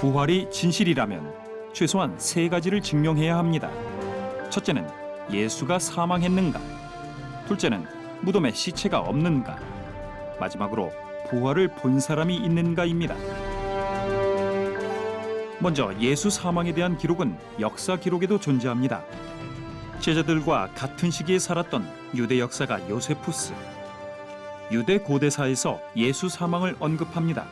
부활이 진실이라면 최소한 세 가지를 증명해야 합니다. 첫째는 예수가 사망했는가? 둘째는 무덤에 시체가 없는가? 마지막으로 부활을 본 사람이 있는가입니다. 먼저 예수 사망에 대한 기록은 역사 기록에도 존재합니다. 제자들과 같은 시기에 살았던 유대 역사가 요세푸스. 유대 고대사에서 예수 사망을 언급합니다.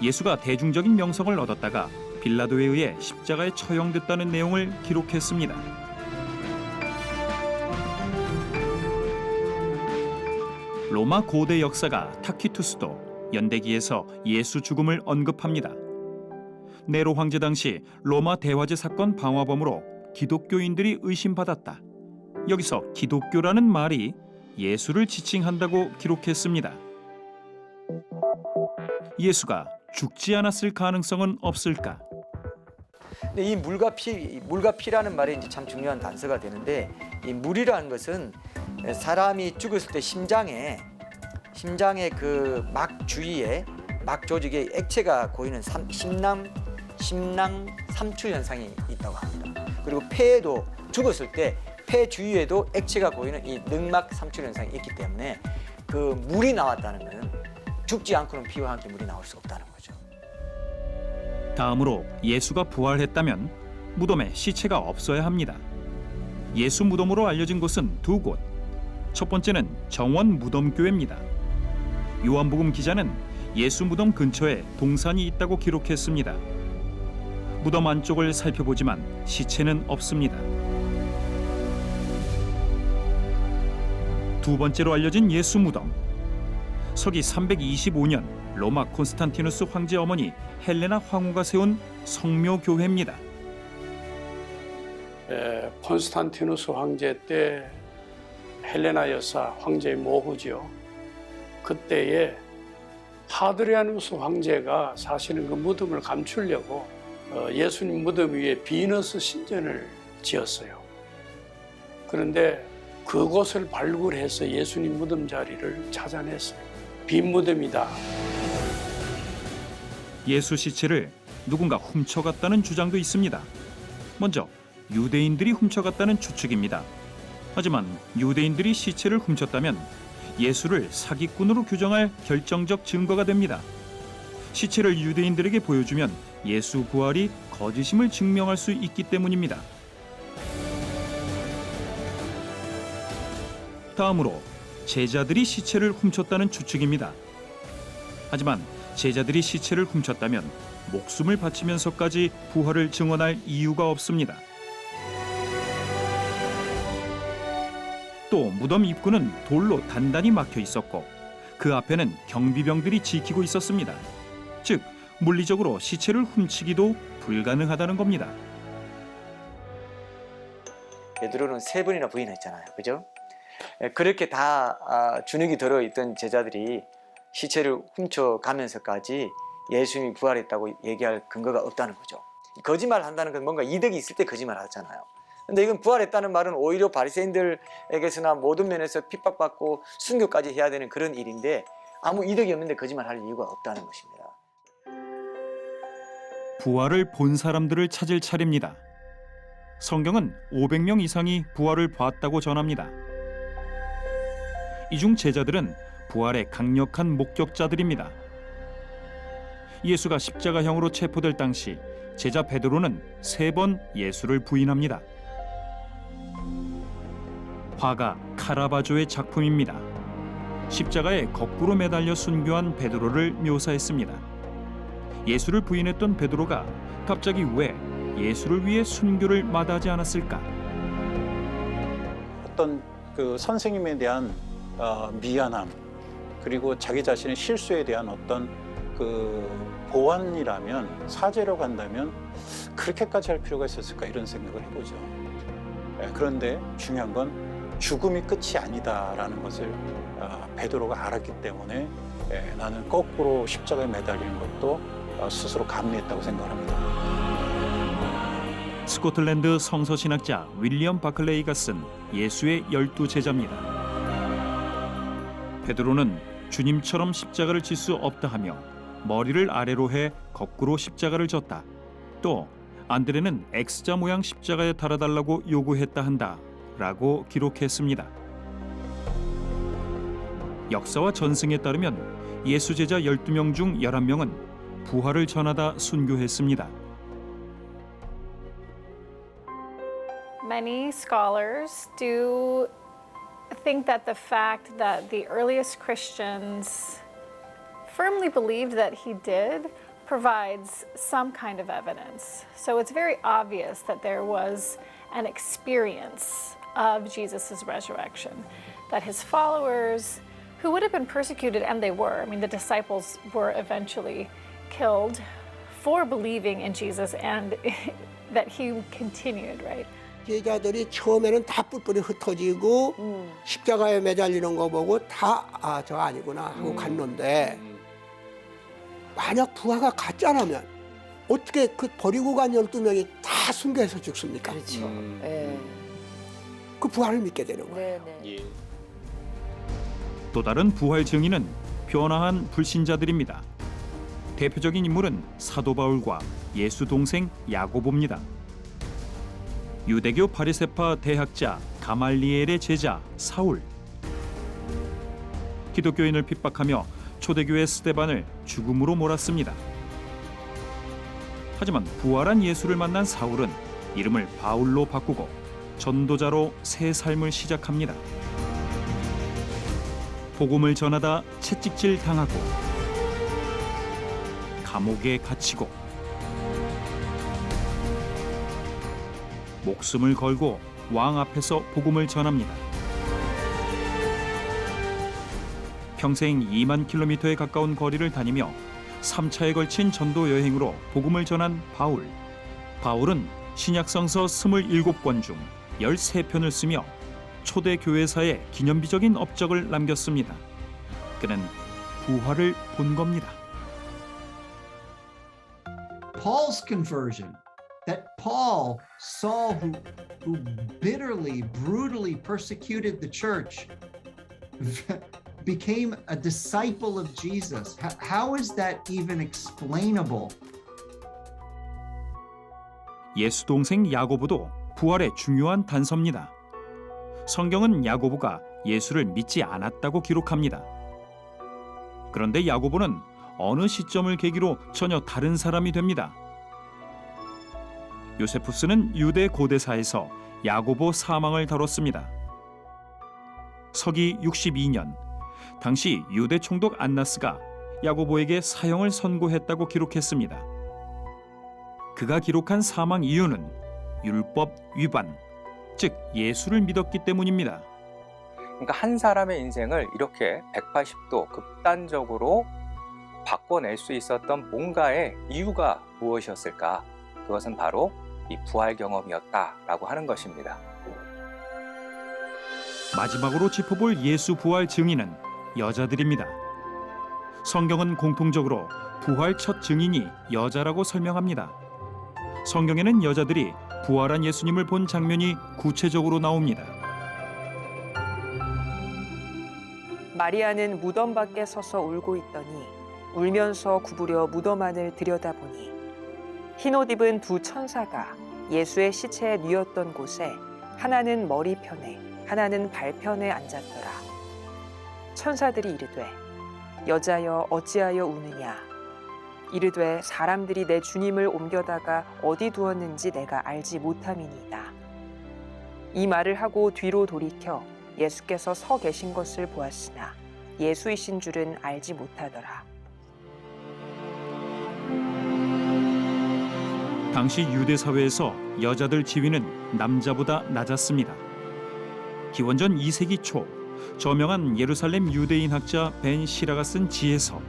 예수가 대중적인 명성을 얻었다가 빌라도에 의해 십자가에 처형됐다는 내용을 기록했습니다. 로마 고대 역사가 타키투스도 연대기에서 예수 죽음을 언급합니다. 네로 황제 당시 로마 대화제 사건 방화범으로 기독교인들이 의심받았다. 여기서 기독교라는 말이 예수를 지칭한다고 기록했습니다. 예수가 죽지 않았을 가능성은 없을까? 근데 이 물과 피라는 말이 이제 참 중요한 단서가 되는데, 이 물이라는 것은 사람이 죽었을 때 심장의 그 막 주위에 막 조직에 액체가 고이는 심낭 삼출 현상이 있다고 합니다. 그리고 폐에도 죽었을 때 폐 주위에도 액체가 고이는 이 늑막 삼출 현상이 있기 때문에 그 물이 나왔다는 것은 죽지 않고는 피와 함께 물이 나올 수 없다는 거죠. 다음으로 예수가 부활했다면 무덤에 시체가 없어야 합니다. 예수 무덤으로 알려진 곳은 두 곳. 첫 번째는 정원 무덤교회입니다. 요한복음 기자는 예수 무덤 근처에 동산이 있다고 기록했습니다. 무덤 안쪽을 살펴보지만 시체는 없습니다. 두 번째로 알려진 예수 무덤. 서기 325년 로마 콘스탄티누스 황제 어머니 헬레나 황후가 세운 성묘교회입니다. 콘스탄티누스 황제 때 헬레나 여사 황제의 모후죠. 그때에 하드리아누스 황제가 사실은 그 무덤을 감추려고 예수님 무덤 위에 비너스 신전을 지었어요. 그런데 그곳을 발굴해서 예수님 무덤 자리를 찾아냈어요. 빈 무덤이다. 예수 시체를 누군가 훔쳐갔다는 주장도 있습니다. 먼저 유대인들이 훔쳐갔다는 추측입니다. 하지만 유대인들이 시체를 훔쳤다면 예수를 사기꾼으로 규정할 결정적 증거가 됩니다. 시체를 유대인들에게 보여주면 예수 부활이 거짓임을 증명할 수 있기 때문입니다. 다음으로 제자들이 시체를 훔쳤다는 추측입니다. 하지만 제자들이 시체를 훔쳤다면 목숨을 바치면서까지 부활을 증언할 이유가 없습니다. 또 무덤 입구는 돌로 단단히 막혀 있었고 그 앞에는 경비병들이 지키고 있었습니다. 즉 물리적으로 시체를 훔치기도 불가능하다는 겁니다. 베드로는 3번이나 부인했잖아요, 그죠? 그렇게 다 주눅이 들어있던 제자들이 시체를 훔쳐가면서까지 예수님이 부활했다고 얘기할 근거가 없다는 거죠. 거짓말한다는 건 뭔가 이득이 있을 때 거짓말 하잖아요. 근데 이건 부활했다는 말은 오히려 바리새인들에게서나 모든 면에서 핍박받고 순교까지 해야 되는 그런 일인데 아무 이득이 없는데 거짓말할 이유가 없다는 것입니다. 부활을 본 사람들을 찾을 차례입니다. 성경은 500명 이상이 부활을 봤다고 전합니다. 이 중 제자들은 부활의 강력한 목격자들입니다. 예수가 십자가형으로 체포될 당시 제자 베드로는 3번 예수를 부인합니다. 화가 카라바조의 작품입니다. 십자가에 거꾸로 매달려 순교한 베드로를 묘사했습니다. 예수를 부인했던 베드로가 갑자기 왜 예수를 위해 순교를 마다하지 않았을까? 어떤 그 선생님에 대한 미안함, 그리고 자기 자신의 실수에 대한 어떤 그 보완이라면, 사죄로 간다면 그렇게까지 할 필요가 있었을까, 이런 생각을 해보죠. 그런데 중요한 건 죽음이 끝이 아니다라는 것을 베드로가 알았기 때문에 나는 거꾸로 십자가에 매달리는 것도 스스로 감내했다고 생각합니다. 스코틀랜드 성서신학자 윌리엄 바클레이가 쓴 예수의 12제자입니다. 베드로는 주님처럼 십자가를 질 수 없다 하며 머리를 아래로 해 거꾸로 십자가를 졌다. 또 안드레는 X자 모양 십자가에 달아달라고 요구했다 한다 라고 기록했습니다. 역사와 전승에 따르면 예수 제자 12명 중 11명은 부활을 전하다 순교했습니다. Many scholars do think that the fact that the earliest Christians firmly believed that he did provides some kind of evidence. So it's very obvious that there was an experience of Jesus' resurrection, that his followers, who would have been persecuted, and they were, I mean, the disciples were eventually killed for believing in Jesus, and that he continued, right? 제자들이 처음에는 다 뿔뿔이 흩어지고 십자가에 매달리는 거 보고 다 저 아니구나 하고 갔는데 만약 부하가 가짜라면 어떻게 그 버리고 간 12명이 다 순교해서 죽습니까? 그렇죠. 예. 그 부하를 믿게 되는 거예요. 네, 네. 또 다른 부활 증인은 변화한 불신자들입니다. 대표적인 인물은 사도 바울과 예수 동생 야고보입니다. 유대교 바리새파 대학자 가말리엘의 제자 사울. 기독교인을 핍박하며 초대교회 스데반을 죽음으로 몰았습니다. 하지만 부활한 예수를 만난 사울은 이름을 바울로 바꾸고 전도자로 새 삶을 시작합니다. 복음을 전하다 채찍질 당하고 감옥에 갇히고 목숨을 걸고 왕 앞에서 복음을 전합니다. 평생 2만 킬로미터에 가까운 거리를 다니며 3차에 걸친 전도 여행으로 복음을 전한 바울. 바울은 신약성서 27권 중 13편을 쓰며 초대 교회사에 기념비적인 업적을 남겼습니다. 그는 부활을 본 겁니다. Paul's conversion, that Paul, Saul, who bitterly, brutally persecuted the church, became a disciple of Jesus. How is that even explainable? 예수 동생 야고보도 부활의 중요한 단서입니다. 성경은 야고보가 예수를 믿지 않았다고 기록합니다. 그런데 야고보는 어느 시점을 계기로 전혀 다른 사람이 됩니다. 요세푸스는 유대 고대사에서 야고보 사망을 다뤘습니다. 서기 62년, 당시 유대 총독 안나스가 야고보에게 사형을 선고했다고 기록했습니다. 그가 기록한 사망 이유는 율법 위반, 즉 예수를 믿었기 때문입니다. 그러니까 한 사람의 인생을 이렇게 180도 극단적으로 바꿔낼 수 있었던 뭔가의 이유가 무엇이었을까? 그것은 바로 이 부활 경험이었다라고 하는 것입니다. 마지막으로 짚어볼 예수 부활 증인은 여자들입니다. 성경은 공통적으로 부활 첫 증인이 여자라고 설명합니다. 성경에는 여자들이 부활한 예수님을 본 장면이 구체적으로 나옵니다. 마리아는 무덤 밖에 서서 울고 있더니 울면서 구부려 무덤 안을 들여다보니 흰옷 입은 두 천사가 예수의 시체에 뉘었던 곳에 하나는 머리편에 하나는 발편에 앉았더라. 천사들이 이르되 여자여 어찌하여 우느냐. 이르되 사람들이 내 주님을 옮겨다가 어디 두었는지 내가 알지 못함이니이다. 이 말을 하고 뒤로 돌이켜 예수께서 서 계신 것을 보았으나 예수이신 줄은 알지 못하더라. 당시 유대 사회에서 여자들 지위는 남자보다 낮았습니다. 기원전 2세기 초 저명한 예루살렘 유대인 학자 벤 시라가 쓴 지에서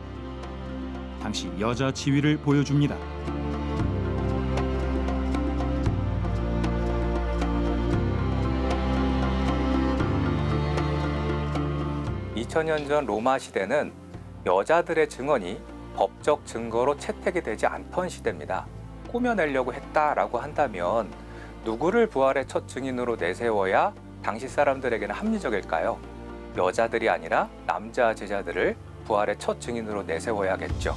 당시 여자 지위를 보여줍니다. (2000년) 전 로마 시대는 여자들의 증언이 법적 증거로 채택이 되지 않던 시대입니다. 꾸며내려고 했다라고 한다면 누구를 부활의 첫 증인으로 내세워야 당시 사람들에게는 합리적일까요? 여자들이 아니라 남자 제자들을 부활의 첫 증인으로 내세워야겠죠.